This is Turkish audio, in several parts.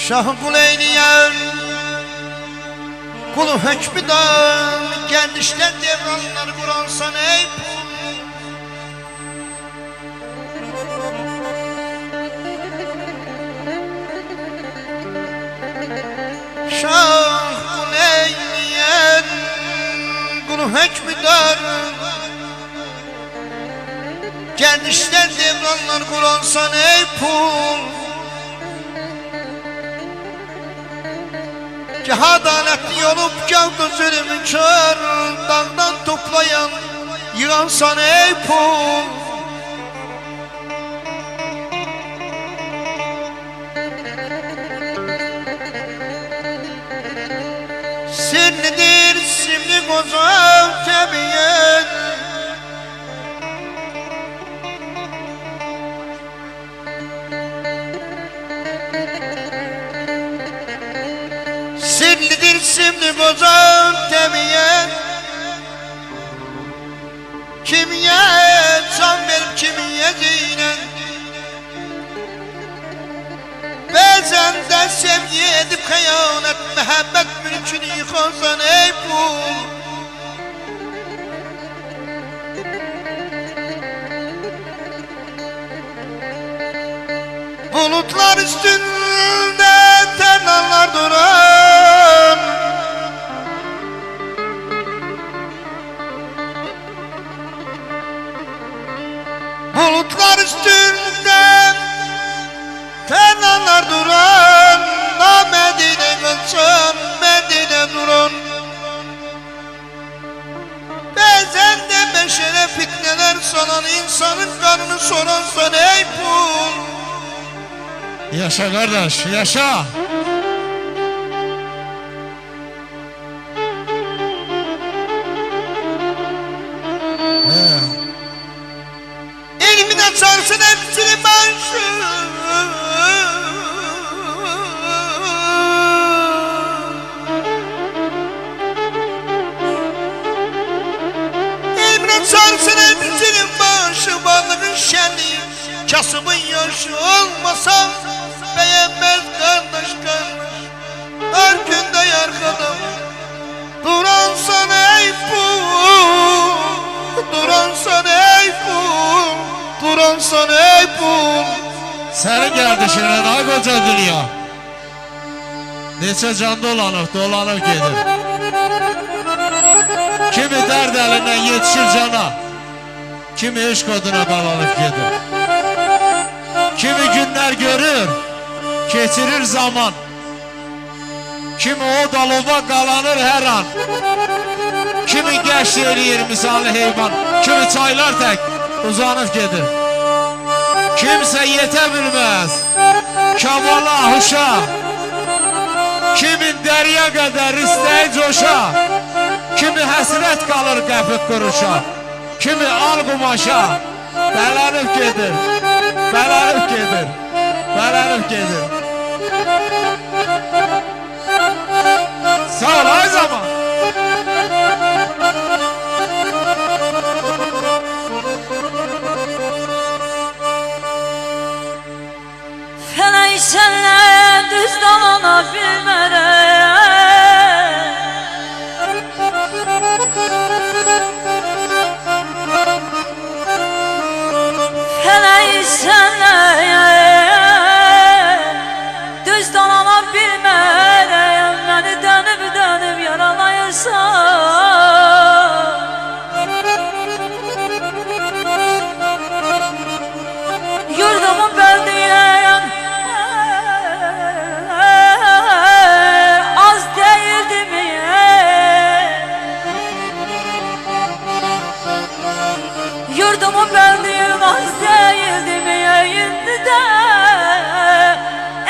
Şahı kul eyleyen, kulu hükmüdar, kendişten devranlar kuransan ey kul. Şah kul eyleyen, kulu hükmüdar, kendişten devranlar kuransan ey kul. Ki adaletli olup gavda zulümü kör, dağdan toplayan yığansan ey kul. Sirlidir simli kozam tebiyen, sirlidir simli kozam tebiyen. Kimiye can verip kimiye zeynen, bazen de sevgi edip hıyanet, mehabbet mülkünü yıkazan ey kul. Bulutlar üstünde tenanlar duran, bulutlar üstünde tenanlar duran, na Medine kılsın Medine durun. Bazen de beşere fitneler salan, insanın kanını soransan ey kul. Yaşa kardeş, yaşa. İlmine çarsın hepsini başı, İlmine çarsın hepsinin başı, varlığın şenliği, kasımın yaşı olmasa beğenmez kardeş kardeş, her günde yargıdım. Duransan ey kul, duransan ey kul, duransan ey kul. Senin kardeşine daha koca dünya. Neçə can dolanıp gedir. Kimi derd elinden yetişir cana, kimi eşk oduna dalanıp gedir. Kimi günler görür, geçirir zaman, kimi o dalova qalanır her an. Kimi geçt eləyir misali heyvan, kimi çaylar tek uzanıp gedir. Kimse yete bilmez kamala huşa, kimin derya kadar isteği coşa, kimi həsrət kalır qəpik quruşa, kimi al qumaşa, bəlanıb gedir, bəlanıb gedir, bəlanıb gedir. Sağ ol ay zaman. Felek senle düz dalana bilmeden, felek senle düz dalana bilmeden, beni dönüp dönüp yaralayırsan. Yurdumun böldüğün az değildi mi? Yurdumun böldüğün az değildi mi? Şimdi de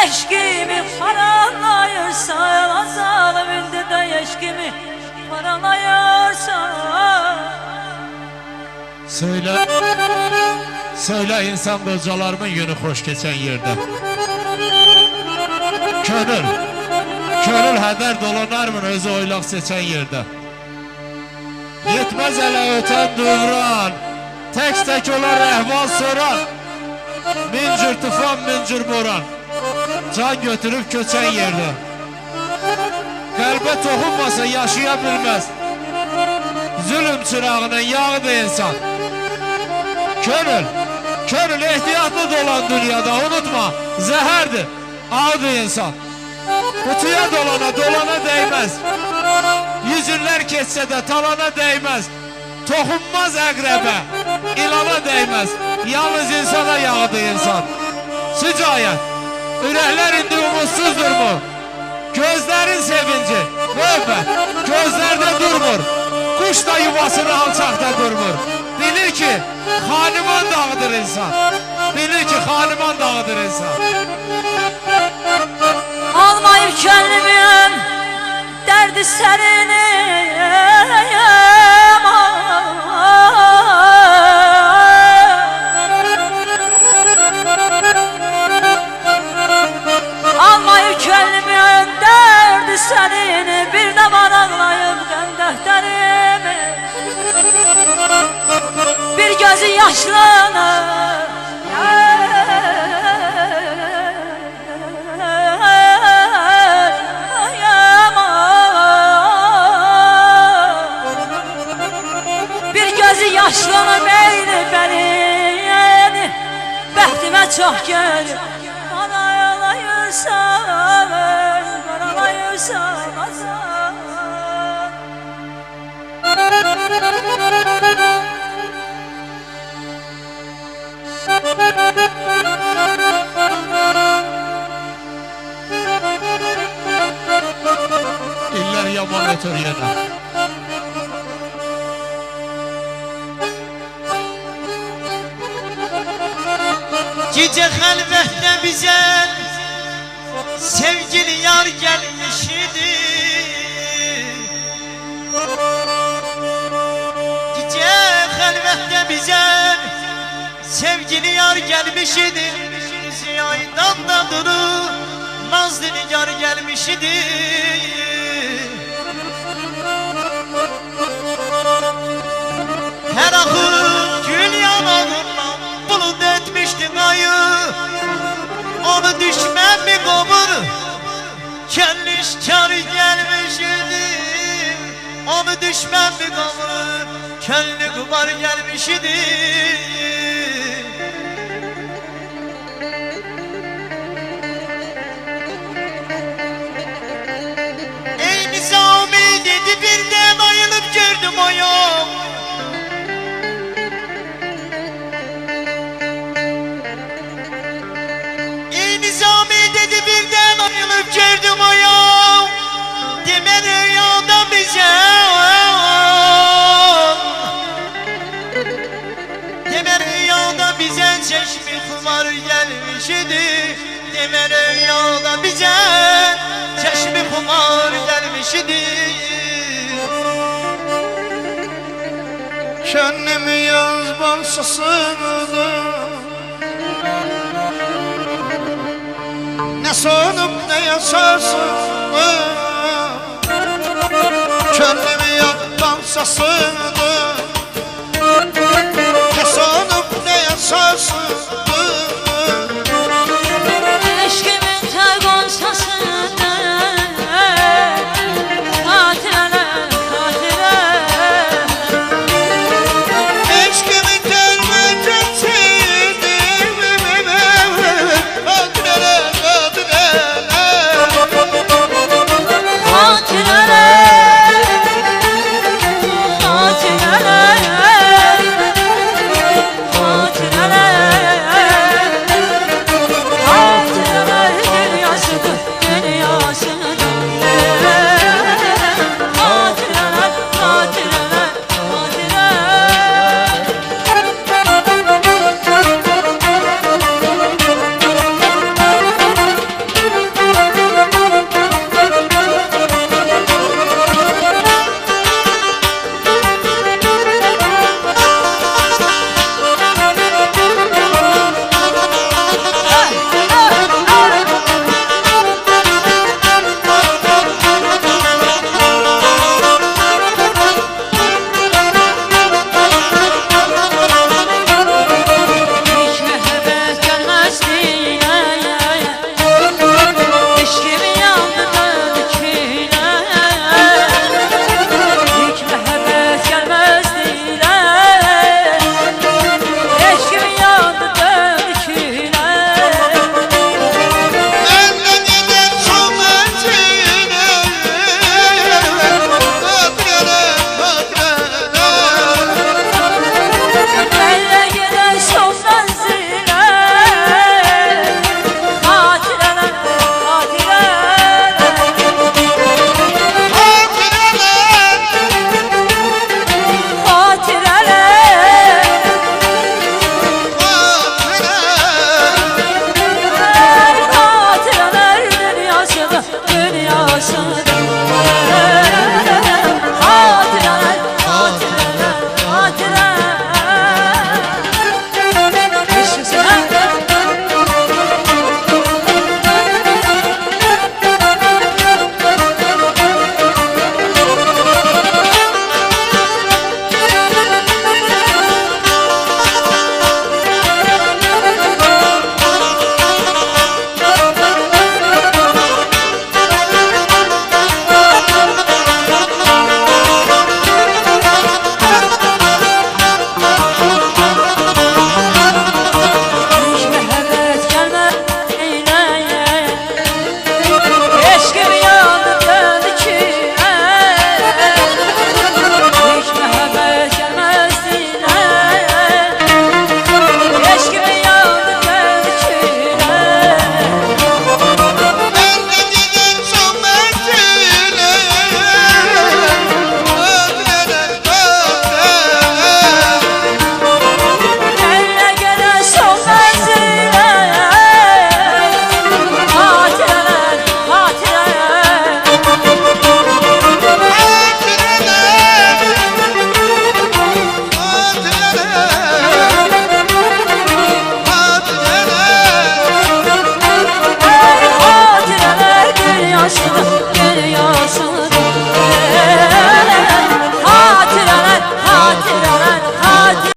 eşkimi paralayırsan, azalım indi de eşkimi paralayırsan. Söyle, söyle insan bölcalarımın yönü hoş geçen yerde. Könül heder dolanarmın özü oylaq seçen yerde. Yetmez ele öten dövran, tek olar ehval soran, mincir tufan mincir boran. can götürüp köçen yerde. Kalbe toxunmasa yaşaya bilmez. Zulüm çırağının yağıdır insan. Körül ehtiyatlı dolan dünyada, unutma, zehərdir, ağdır insan. Kutuya dolana değmez. Yüzünler keçse de talana değmez. Toxunmaz əqrəbə, ilana değmez. Yalnız insana yağıdır insan. Sıcayət, ürəklər indi umutsuzdur mu? Gözlerin sevinci, möhbət, gözlerde durmur. Kuş da yuvasını alçaqda durmur. Bilir ki, Xaniman dağıdır insan. Bilir ki, Xaniman dağıdır insan. Almayıp könlümün derdi serini. Almayıp könlümün derdi serini. Bir de bana ağlayıp defterimi. Bir gözü yaşlanır. Bir gözü yaşlanır beyni beni. Bəxtimə çox gəlir. Bana ağlayırsan, bana ağlayırsan azar. İller yaman ötür yana. Gece halvette bize sevgili yar gelmiş idi. Gece halvette bize sevgili yar gelmiş idi. Ziyaydan da duru nazlı yar gelmiş idi. Her akıl gül yanağından bulut etmişti ayı. Onu düşmem mi kobur kelliş kar gelmiş idi. Onu düşmem mi kobur kelli kubar gelmiş idi. Ey Nizami dedi birden ayılıp gördüm ayağım. Gördüm ayağım, deme rüyada bize. Deme rüyada bize çeşmi kumar gelmiş idi. Deme rüyada bize çeşmi kumar gelmiş idi. Kendimi yaz balsasıydı. Ne sonup ne yaşarsın. Kendimi yaktan sasıydı. Ne sonup ne yaşarsın.